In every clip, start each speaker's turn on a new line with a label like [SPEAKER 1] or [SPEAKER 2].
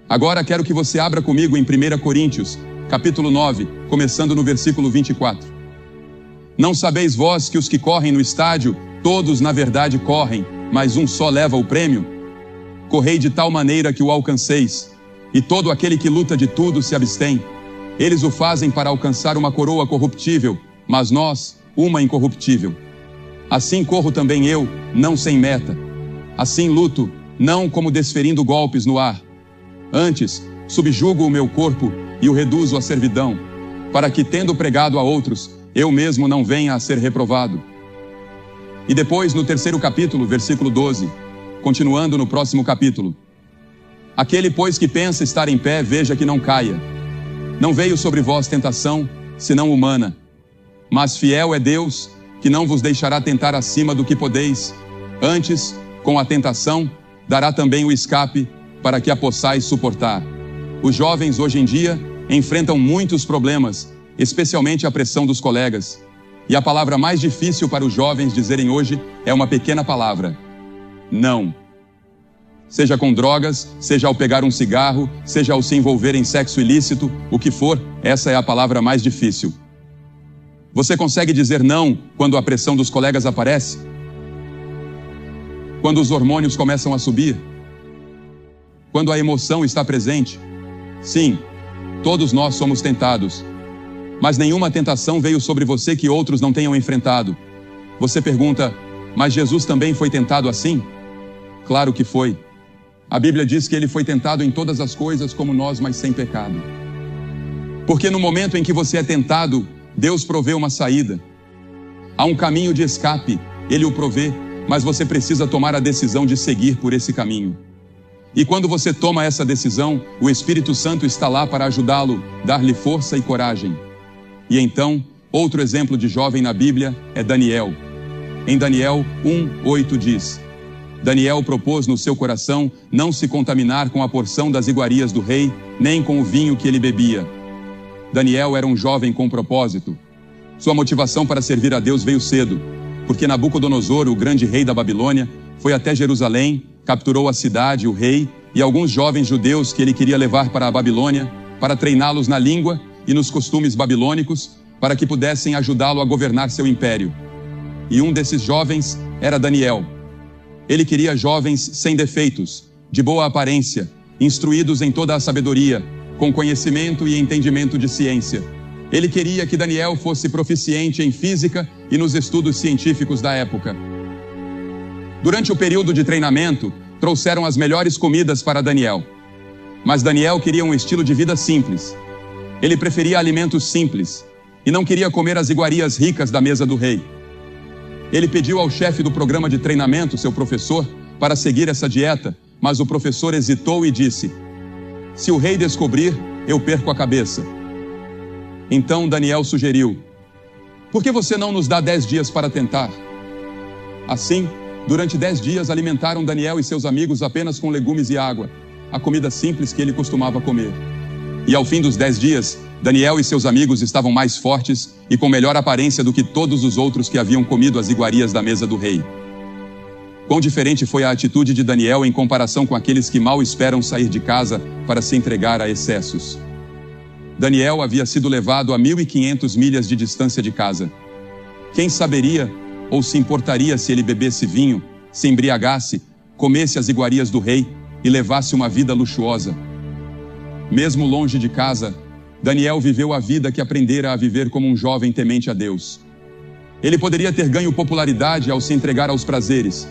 [SPEAKER 1] Agora quero que você abra comigo em 1 Coríntios, capítulo 9, começando no versículo 24. Não sabeis vós que os que correm no estádio, todos na verdade correm, mas um só leva o prêmio? Correi de tal maneira que o alcanceis, e todo aquele que luta de tudo se abstém. Eles o fazem para alcançar uma coroa corruptível, mas nós, uma incorruptível. Assim corro também eu, não sem meta. Assim luto, não como desferindo golpes no ar. Antes, subjugo o meu corpo e o reduzo à servidão, para que, tendo pregado a outros, eu mesmo não venha a ser reprovado. E depois, no 3º capítulo, versículo 12, continuando no próximo capítulo. Aquele, pois, que pensa estar em pé, veja que não caia. Não veio sobre vós tentação, senão humana. Mas fiel é Deus, que não vos deixará tentar acima do que podeis. Antes, com a tentação, dará também o escape, para que a possais suportar. Os jovens, hoje em dia, enfrentam muitos problemas, especialmente a pressão dos colegas. E a palavra mais difícil para os jovens dizerem hoje é uma pequena palavra: não. Seja com drogas, seja ao pegar um cigarro, seja ao se envolver em sexo ilícito, o que for, essa é a palavra mais difícil. Você consegue dizer não quando a pressão dos colegas aparece? Quando os hormônios começam a subir? Quando a emoção está presente? Sim, todos nós somos tentados. Mas nenhuma tentação veio sobre você que outros não tenham enfrentado. Você pergunta, mas Jesus também foi tentado assim? Claro que foi. A Bíblia diz que ele foi tentado em todas as coisas como nós, mas sem pecado. Porque no momento em que você é tentado, Deus provê uma saída. Há um caminho de escape, ele o provê, mas você precisa tomar a decisão de seguir por esse caminho. E quando você toma essa decisão, o Espírito Santo está lá para ajudá-lo, dar-lhe força e coragem. E então, outro exemplo de jovem na Bíblia é Daniel. Em Daniel 1:8 diz: Daniel propôs no seu coração não se contaminar com a porção das iguarias do rei, nem com o vinho que ele bebia. Daniel era um jovem com propósito. Sua motivação para servir a Deus veio cedo, porque Nabucodonosor, o grande rei da Babilônia, foi até Jerusalém, capturou a cidade, o rei e alguns jovens judeus que ele queria levar para a Babilônia, para treiná-los na língua e nos costumes babilônicos, para que pudessem ajudá-lo a governar seu império. E um desses jovens era Daniel. Ele queria jovens sem defeitos, de boa aparência, instruídos em toda a sabedoria, com conhecimento e entendimento de ciência. Ele queria que Daniel fosse proficiente em física e nos estudos científicos da época. Durante o período de treinamento, trouxeram as melhores comidas para Daniel. Mas Daniel queria um estilo de vida simples. Ele preferia alimentos simples e não queria comer as iguarias ricas da mesa do rei. Ele pediu ao chefe do programa de treinamento, seu professor, para seguir essa dieta, mas o professor hesitou e disse: se o rei descobrir, eu perco a cabeça. Então Daniel sugeriu: por que você não nos dá 10 dias para tentar? Assim, durante 10 dias alimentaram Daniel e seus amigos apenas com legumes e água, a comida simples que ele costumava comer. E ao fim dos 10 dias, Daniel e seus amigos estavam mais fortes e com melhor aparência do que todos os outros que haviam comido as iguarias da mesa do rei. Quão diferente foi a atitude de Daniel em comparação com aqueles que mal esperam sair de casa para se entregar a excessos. Daniel havia sido levado a 1.500 milhas de distância de casa. Quem saberia ou se importaria se ele bebesse vinho, se embriagasse, comesse as iguarias do rei e levasse uma vida luxuosa? Mesmo longe de casa, Daniel viveu a vida que aprendera a viver como um jovem temente a Deus. Ele poderia ter ganho popularidade ao se entregar aos prazeres,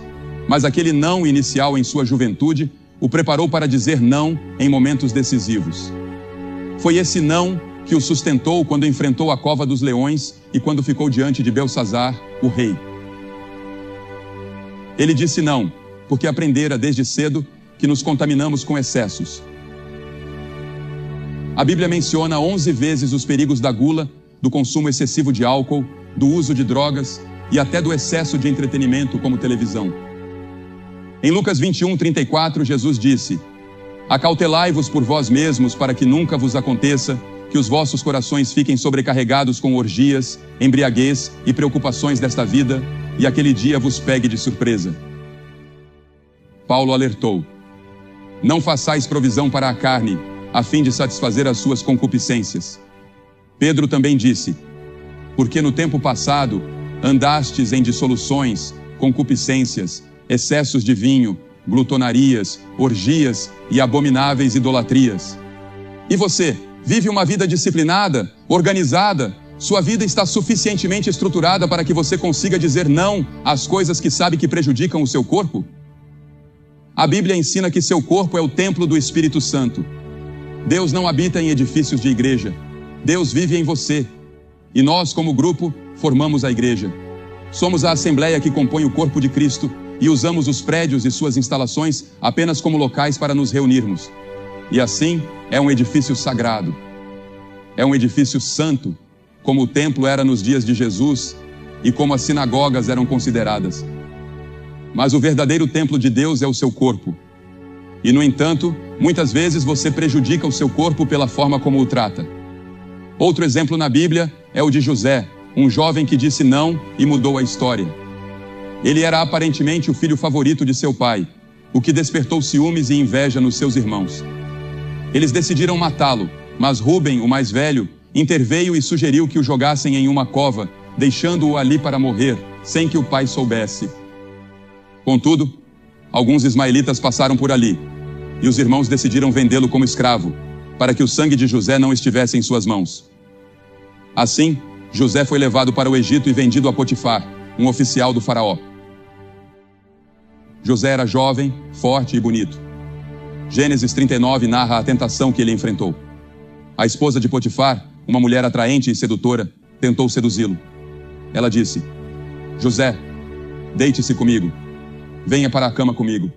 [SPEAKER 1] mas aquele não inicial em sua juventude o preparou para dizer não em momentos decisivos. Foi esse não que o sustentou quando enfrentou a cova dos leões e quando ficou diante de Belsazar, o rei. Ele disse não, porque aprendera desde cedo que nos contaminamos com excessos. A Bíblia menciona 11 vezes os perigos da gula, do consumo excessivo de álcool, do uso de drogas e até do excesso de entretenimento como televisão. Em Lucas 21:34, Jesus disse: acautelai-vos por vós mesmos para que nunca vos aconteça que os vossos corações fiquem sobrecarregados com orgias, embriaguez e preocupações desta vida, e aquele dia vos pegue de surpresa. Paulo alertou: Não façais provisão para a carne, a fim de satisfazer as suas concupiscências. Pedro também disse: porque no tempo passado andastes em dissoluções, concupiscências, excessos de vinho, glutonarias, orgias e abomináveis idolatrias. E você, vive uma vida disciplinada, organizada? Sua vida está suficientemente estruturada para que você consiga dizer não às coisas que sabe que prejudicam o seu corpo? A Bíblia ensina que seu corpo é o templo do Espírito Santo. Deus não habita em edifícios de igreja. Deus vive em você. E nós, como grupo, formamos a igreja. Somos a assembleia que compõe o corpo de Cristo e usamos os prédios e suas instalações apenas como locais para nos reunirmos. E assim, é um edifício sagrado. É um edifício santo, como o templo era nos dias de Jesus e como as sinagogas eram consideradas. Mas o verdadeiro templo de Deus é o seu corpo. E, no entanto, muitas vezes você prejudica o seu corpo pela forma como o trata. Outro exemplo na Bíblia é o de José, um jovem que disse não e mudou a história. Ele era aparentemente o filho favorito de seu pai, o que despertou ciúmes e inveja nos seus irmãos. Eles decidiram matá-lo, mas Rúben, o mais velho, interveio e sugeriu que o jogassem em uma cova, deixando-o ali para morrer, sem que o pai soubesse. Contudo, alguns ismaelitas passaram por ali, e os irmãos decidiram vendê-lo como escravo, para que o sangue de José não estivesse em suas mãos. Assim, José foi levado para o Egito e vendido a Potifar, um oficial do faraó. José era jovem, forte e bonito. Gênesis 39 narra a tentação que ele enfrentou. A esposa de Potifar, uma mulher atraente e sedutora, tentou seduzi-lo. Ela disse: José, deite-se comigo. Venha para a cama comigo.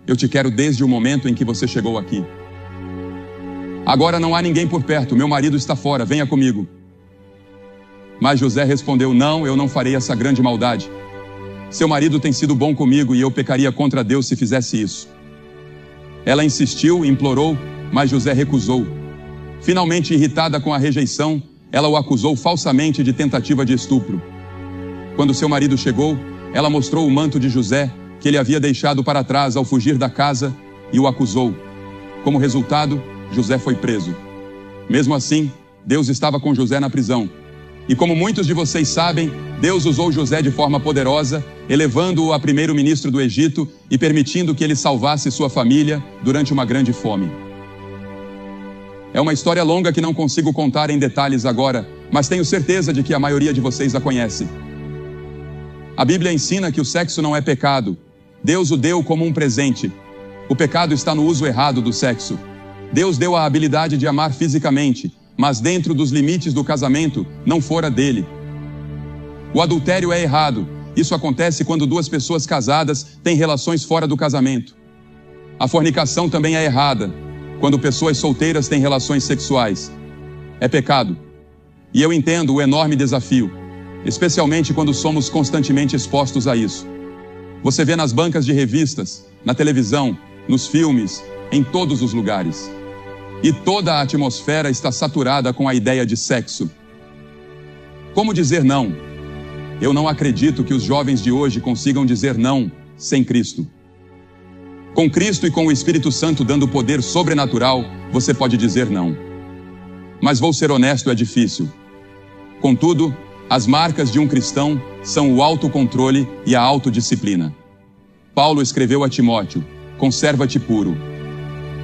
[SPEAKER 1] Eu te quero desde o momento em que você chegou aqui. Agora não há ninguém por perto, meu marido está fora, venha comigo. Mas José respondeu: não, eu não farei essa grande maldade. Seu marido tem sido bom comigo e eu pecaria contra Deus se fizesse isso. Ela insistiu, implorou, mas José recusou. Finalmente, irritada com a rejeição, ela o acusou falsamente de tentativa de estupro. Quando seu marido chegou, ela mostrou o manto de José, que ele havia deixado para trás ao fugir da casa, e o acusou. Como resultado, José foi preso. Mesmo assim, Deus estava com José na prisão. E como muitos de vocês sabem, Deus usou José de forma poderosa, elevando-o a primeiro-ministro do Egito e permitindo que ele salvasse sua família durante uma grande fome. É uma história longa que não consigo contar em detalhes agora, mas tenho certeza de que a maioria de vocês a conhece. A Bíblia ensina que o sexo não é pecado. Deus o deu como um presente. O pecado está no uso errado do sexo. Deus deu a habilidade de amar fisicamente, mas dentro dos limites do casamento, não fora dele. O adultério é errado. Isso acontece quando duas pessoas casadas têm relações fora do casamento. A fornicação também é errada, quando pessoas solteiras têm relações sexuais. É pecado. E eu entendo o enorme desafio, especialmente quando somos constantemente expostos a isso. Você vê nas bancas de revistas, na televisão, nos filmes, em todos os lugares. E toda a atmosfera está saturada com a ideia de sexo. Como dizer não? Eu não acredito que os jovens de hoje consigam dizer não sem Cristo. Com Cristo e com o Espírito Santo dando poder sobrenatural, você pode dizer não. Mas vou ser honesto, é difícil. Contudo, as marcas de um cristão são o autocontrole e a autodisciplina. Paulo escreveu a Timóteo: conserva-te puro.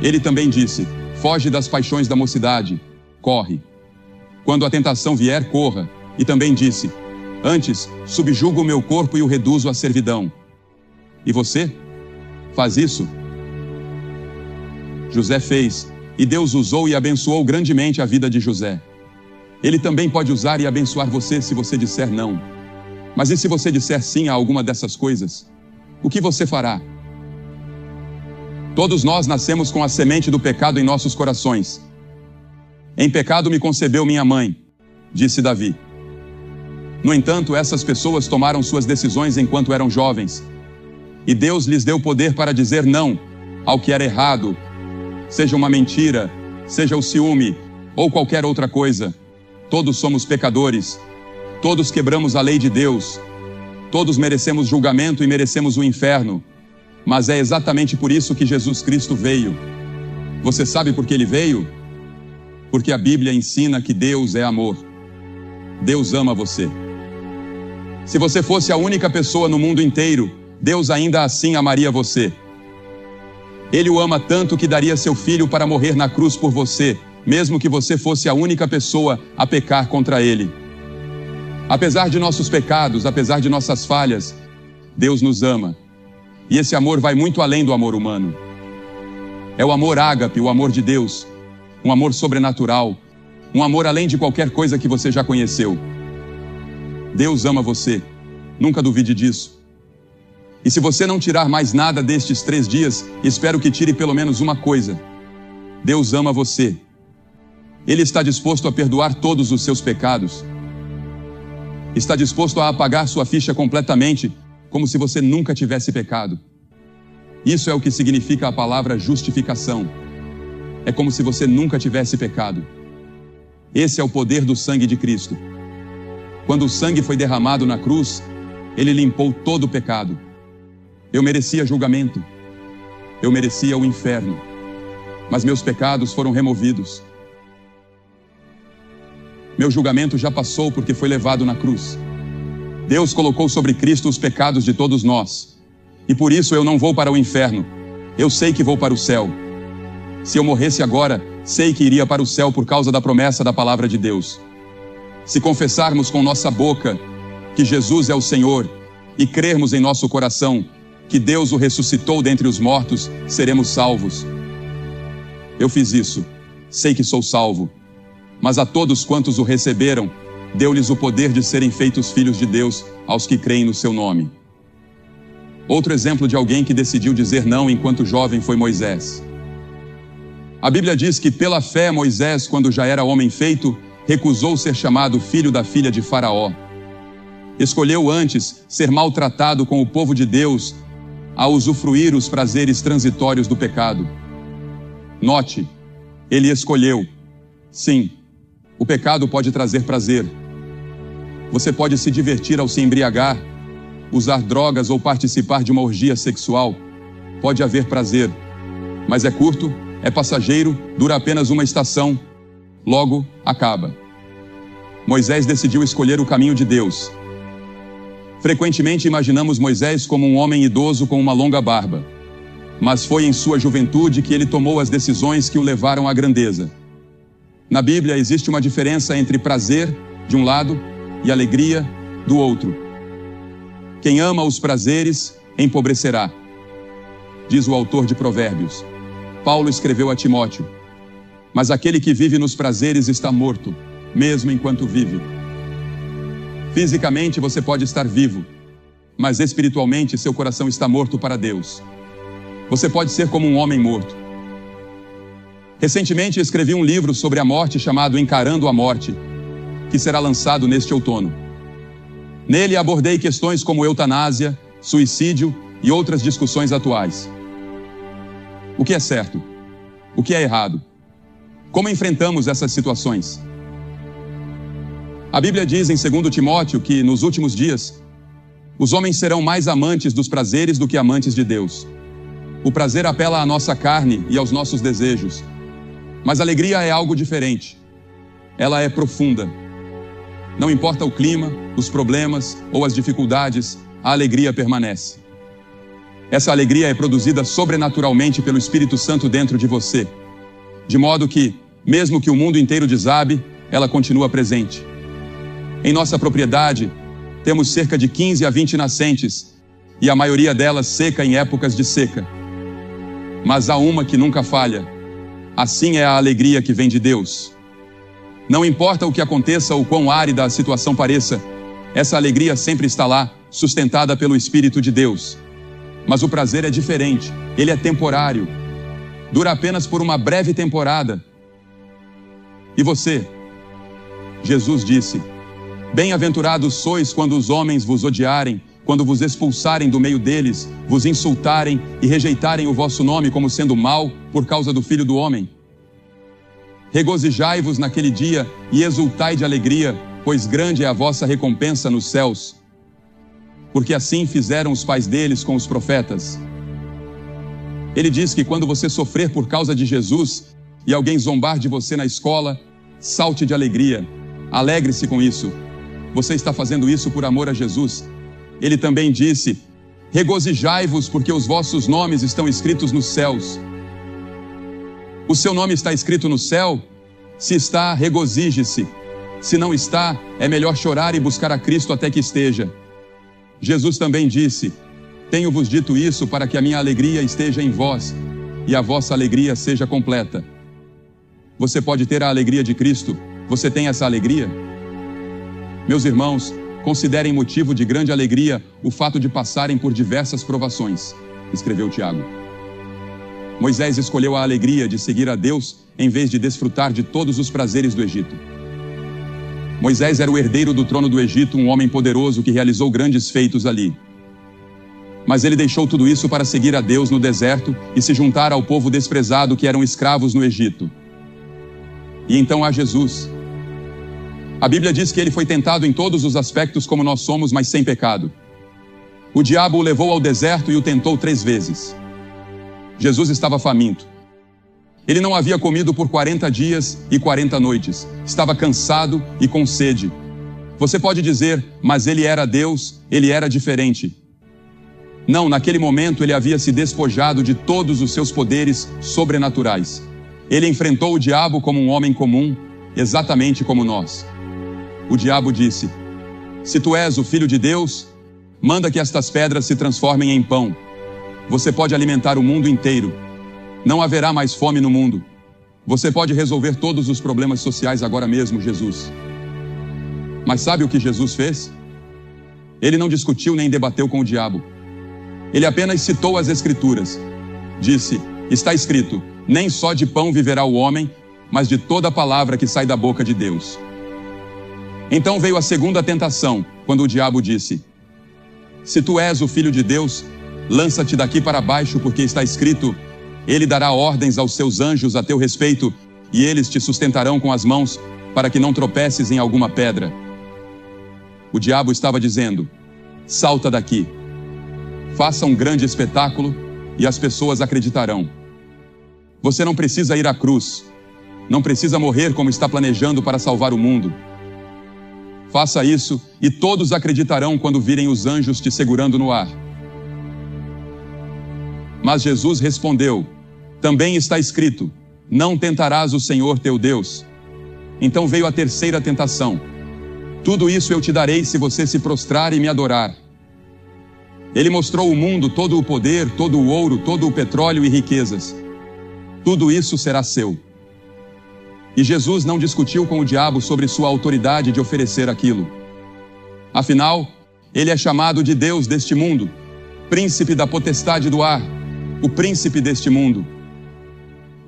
[SPEAKER 1] Ele também disse: foge das paixões da mocidade, corre. Quando a tentação vier, corra. E também disse: antes, subjugo o meu corpo e o reduzo à servidão. E você? Faz isso? José fez, e Deus usou e abençoou grandemente a vida de José. Ele também pode usar e abençoar você se você disser não. Mas e se você disser sim a alguma dessas coisas? O que você fará? Todos nós nascemos com a semente do pecado em nossos corações. Em pecado me concebeu minha mãe, disse Davi. No entanto, essas pessoas tomaram suas decisões enquanto eram jovens. E Deus lhes deu poder para dizer não ao que era errado, seja uma mentira, seja o ciúme ou qualquer outra coisa. Todos somos pecadores, todos quebramos a lei de Deus, todos merecemos julgamento e merecemos o inferno. Mas é exatamente por isso que Jesus Cristo veio. Você sabe por que ele veio? Porque a Bíblia ensina que Deus é amor. Deus ama você. Se você fosse a única pessoa no mundo inteiro, Deus ainda assim amaria você. Ele o ama tanto que daria seu filho para morrer na cruz por você, mesmo que você fosse a única pessoa a pecar contra ele. Apesar de nossos pecados, apesar de nossas falhas, Deus nos ama. E esse amor vai muito além do amor humano. É o amor ágape, o amor de Deus, um amor sobrenatural, um amor além de qualquer coisa que você já conheceu. Deus ama você, nunca duvide disso. E se você não tirar mais nada destes 3 dias, espero que tire pelo menos uma coisa. Deus ama você. Ele está disposto a perdoar todos os seus pecados. Está disposto a apagar sua ficha completamente, como se você nunca tivesse pecado. Isso é o que significa a palavra justificação. É como se você nunca tivesse pecado. Esse é o poder do sangue de Cristo. Quando o sangue foi derramado na cruz, ele limpou todo o pecado. Eu merecia julgamento. Eu merecia o inferno. Mas meus pecados foram removidos. Meu julgamento já passou porque foi levado na cruz. Deus colocou sobre Cristo os pecados de todos nós. E por isso eu não vou para o inferno. Eu sei que vou para o céu. Se eu morresse agora, sei que iria para o céu por causa da promessa da palavra de Deus. Se confessarmos com nossa boca que Jesus é o Senhor e crermos em nosso coração que Deus o ressuscitou dentre os mortos, seremos salvos. Eu fiz isso. Sei que sou salvo. Mas a todos quantos o receberam, deu-lhes o poder de serem feitos filhos de Deus, aos que creem no seu nome. Outro exemplo de alguém que decidiu dizer não enquanto jovem foi Moisés. A Bíblia diz que pela fé Moisés, quando já era homem feito, recusou ser chamado filho da filha de Faraó. Escolheu antes ser maltratado com o povo de Deus a usufruir os prazeres transitórios do pecado. Note, ele escolheu. Sim, o pecado pode trazer prazer. Você pode se divertir ao se embriagar, usar drogas ou participar de uma orgia sexual. Pode haver prazer, mas é curto, é passageiro, dura apenas uma estação, logo acaba. Moisés decidiu escolher o caminho de Deus. Frequentemente imaginamos Moisés como um homem idoso com uma longa barba, mas foi em sua juventude que ele tomou as decisões que o levaram à grandeza. Na Bíblia existe uma diferença entre prazer, de um lado, e alegria, do outro. Quem ama os prazeres, empobrecerá, diz o autor de Provérbios. Paulo escreveu a Timóteo: mas aquele que vive nos prazeres está morto, mesmo enquanto vive. Fisicamente você pode estar vivo, mas espiritualmente seu coração está morto para Deus. Você pode ser como um homem morto. Recentemente escrevi um livro sobre a morte chamado Encarando a Morte, que será lançado neste outono. Nele abordei questões como eutanásia, suicídio e outras discussões atuais. O que é certo? O que é errado? Como enfrentamos essas situações? A Bíblia diz em 2 Timóteo que, nos últimos dias, os homens serão mais amantes dos prazeres do que amantes de Deus. O prazer apela à nossa carne e aos nossos desejos. Mas a alegria é algo diferente. Ela é profunda. Não importa o clima, os problemas ou as dificuldades, a alegria permanece. Essa alegria é produzida sobrenaturalmente pelo Espírito Santo dentro de você, de modo que, mesmo que o mundo inteiro desabe, ela continua presente. Em nossa propriedade, temos cerca de 15 a 20 nascentes, e a maioria delas seca em épocas de seca. Mas há uma que nunca falha. Assim é a alegria que vem de Deus. Não importa o que aconteça ou quão árida a situação pareça, essa alegria sempre está lá, sustentada pelo Espírito de Deus. Mas o prazer é diferente, ele é temporário. Dura apenas por uma breve temporada. E você? Jesus disse: bem-aventurados sois quando os homens vos odiarem, quando vos expulsarem do meio deles, vos insultarem e rejeitarem o vosso nome como sendo mau por causa do Filho do Homem. Regozijai-vos naquele dia e exultai de alegria, pois grande é a vossa recompensa nos céus. Porque assim fizeram os pais deles com os profetas. Ele diz que quando você sofrer por causa de Jesus e alguém zombar de você na escola, salte de alegria, alegre-se com isso. Você está fazendo isso por amor a Jesus. Ele também disse: regozijai-vos, porque os vossos nomes estão escritos nos céus. O seu nome está escrito no céu? Se está, regozije-se. Se não está, é melhor chorar e buscar a Cristo até que esteja. Jesus também disse: tenho-vos dito isso para que a minha alegria esteja em vós e a vossa alegria seja completa. Você pode ter a alegria de Cristo? Você tem essa alegria? Meus irmãos, considerem motivo de grande alegria o fato de passarem por diversas provações, escreveu Tiago. Moisés escolheu a alegria de seguir a Deus em vez de desfrutar de todos os prazeres do Egito. Moisés era o herdeiro do trono do Egito, um homem poderoso que realizou grandes feitos ali. Mas ele deixou tudo isso para seguir a Deus no deserto e se juntar ao povo desprezado que eram escravos no Egito. E então há Jesus. A Bíblia diz que ele foi tentado em todos os aspectos como nós somos, mas sem pecado. O diabo o levou ao deserto e o tentou 3 vezes. Jesus estava faminto. Ele não havia comido por 40 dias e 40 noites. Estava cansado e com sede. Você pode dizer, mas ele era Deus, ele era diferente. Não, naquele momento ele havia se despojado de todos os seus poderes sobrenaturais. Ele enfrentou o diabo como um homem comum, exatamente como nós. O diabo disse: se tu és o Filho de Deus, manda que estas pedras se transformem em pão. Você pode alimentar o mundo inteiro. Não haverá mais fome no mundo. Você pode resolver todos os problemas sociais agora mesmo, Jesus. Mas sabe o que Jesus fez? Ele não discutiu nem debateu com o diabo. Ele apenas citou as Escrituras. Disse: está escrito, nem só de pão viverá o homem, mas de toda palavra que sai da boca de Deus. Então veio a segunda tentação, quando o diabo disse: se tu és o Filho de Deus, lança-te daqui para baixo, porque está escrito: ele dará ordens aos seus anjos a teu respeito, e eles te sustentarão com as mãos, para que não tropeces em alguma pedra. O diabo estava dizendo: salta daqui. Faça um grande espetáculo e as pessoas acreditarão. Você não precisa ir à cruz. Não precisa morrer como está planejando para salvar o mundo. Faça isso e todos acreditarão quando virem os anjos te segurando no ar. Mas Jesus respondeu: também está escrito, não tentarás o Senhor teu Deus. Então veio a terceira tentação: tudo isso eu te darei se você se prostrar e me adorar. Ele mostrou ao mundo todo o poder, todo o ouro, todo o petróleo e riquezas. Tudo isso será seu. E Jesus não discutiu com o diabo sobre sua autoridade de oferecer aquilo. Afinal, ele é chamado de Deus deste mundo, príncipe da potestade do ar, o príncipe deste mundo.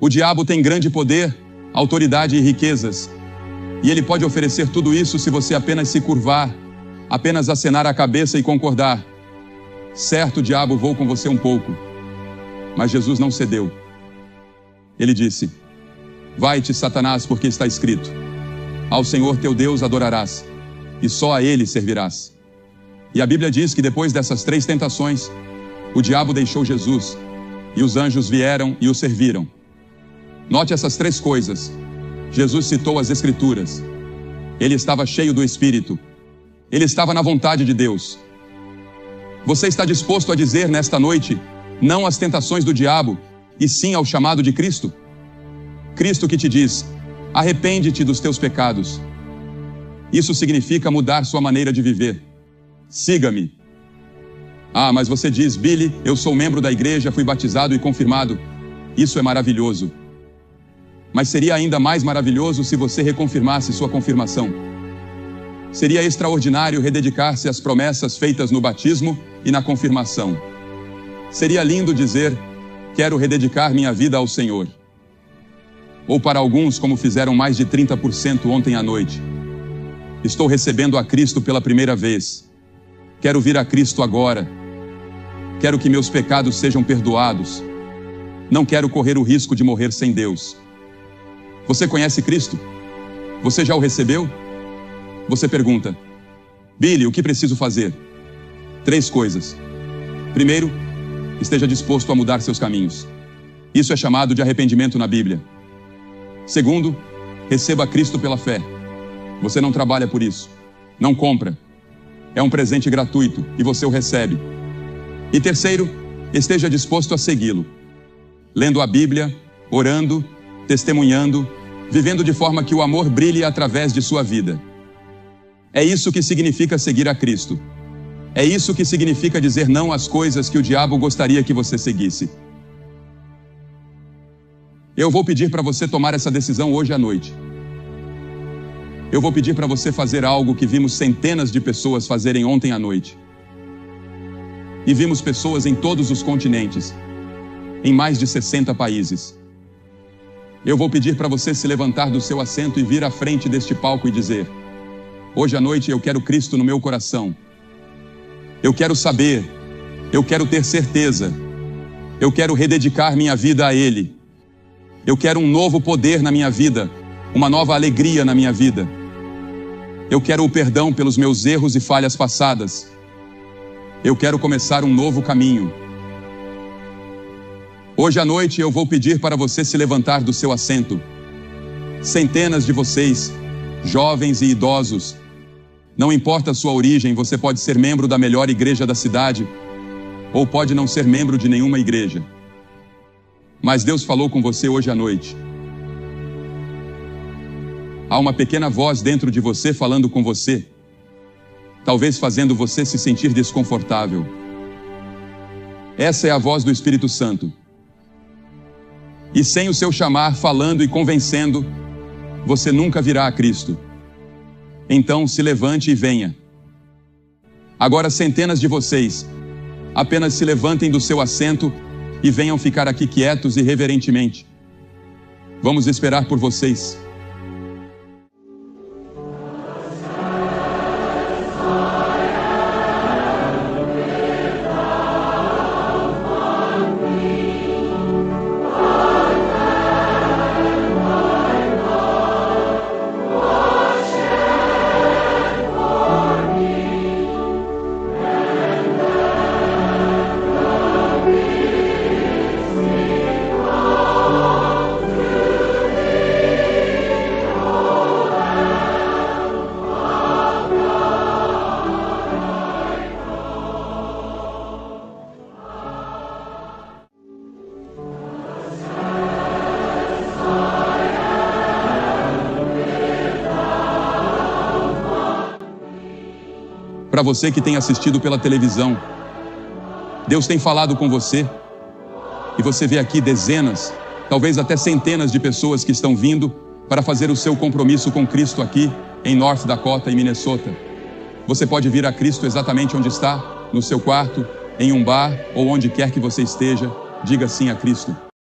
[SPEAKER 1] O diabo tem grande poder, autoridade e riquezas, e ele pode oferecer tudo isso se você apenas se curvar, apenas acenar a cabeça e concordar. Certo, diabo, vou com você um pouco. Mas Jesus não cedeu. Ele disse: vai-te, Satanás, porque está escrito: ao Senhor teu Deus adorarás, e só a Ele servirás. E a Bíblia diz que depois dessas 3 tentações, o diabo deixou Jesus, e os anjos vieram e o serviram. Note essas 3 coisas. Jesus citou as Escrituras. Ele estava cheio do Espírito. Ele estava na vontade de Deus. Você está disposto a dizer nesta noite não às tentações do diabo, e sim ao chamado de Cristo? Cristo que te diz: arrepende-te dos teus pecados. Isso significa mudar sua maneira de viver. Siga-me. Ah, mas você diz: Billy, eu sou membro da igreja, fui batizado e confirmado. Isso é maravilhoso. Mas seria ainda mais maravilhoso se você reconfirmasse sua confirmação. Seria extraordinário rededicar-se às promessas feitas no batismo e na confirmação. Seria lindo dizer: quero rededicar minha vida ao Senhor. Ou para alguns, como fizeram mais de 30% ontem à noite: estou recebendo a Cristo pela primeira vez. Quero vir a Cristo agora. Quero que meus pecados sejam perdoados. Não quero correr o risco de morrer sem Deus. Você conhece Cristo? Você já o recebeu? Você pergunta: Billy, o que preciso fazer? 3 coisas. Primeiro, esteja disposto a mudar seus caminhos. Isso é chamado de arrependimento na Bíblia. Segundo, receba Cristo pela fé. Você não trabalha por isso. Não compra. É um presente gratuito e você o recebe. E terceiro, esteja disposto a segui-lo. Lendo a Bíblia, orando, testemunhando, vivendo de forma que o amor brilhe através de sua vida. É isso que significa seguir a Cristo. É isso que significa dizer não às coisas que o diabo gostaria que você seguisse. Eu vou pedir para você tomar essa decisão hoje à noite. Eu vou pedir para você fazer algo que vimos centenas de pessoas fazerem ontem à noite. E vimos pessoas em todos os continentes, em mais de 60 países. Eu vou pedir para você se levantar do seu assento e vir à frente deste palco e dizer: hoje à noite eu quero Cristo no meu coração. Eu quero saber, eu quero ter certeza, eu quero rededicar minha vida a Ele. Eu quero um novo poder na minha vida, uma nova alegria na minha vida. Eu quero o perdão pelos meus erros e falhas passadas. Eu quero começar um novo caminho. Hoje à noite eu vou pedir para você se levantar do seu assento. Centenas de vocês, jovens e idosos, não importa a sua origem, você pode ser membro da melhor igreja da cidade, ou pode não ser membro de nenhuma igreja. Mas Deus falou com você hoje à noite. Há uma pequena voz dentro de você falando com você, talvez fazendo você se sentir desconfortável. Essa é a voz do Espírito Santo. E sem o seu chamar, falando e convencendo, você nunca virá a Cristo. Então se levante e venha. Agora centenas de vocês, apenas se levantem do seu assento e venham ficar aqui quietos e reverentemente. Vamos esperar por vocês. Para você que tem assistido pela televisão, Deus tem falado com você, e você vê aqui dezenas, talvez até centenas de pessoas que estão vindo para fazer o seu compromisso com Cristo aqui em North Dakota e Minnesota. Você pode vir a Cristo exatamente onde está, no seu quarto, em um bar ou onde quer que você esteja. Diga sim a Cristo.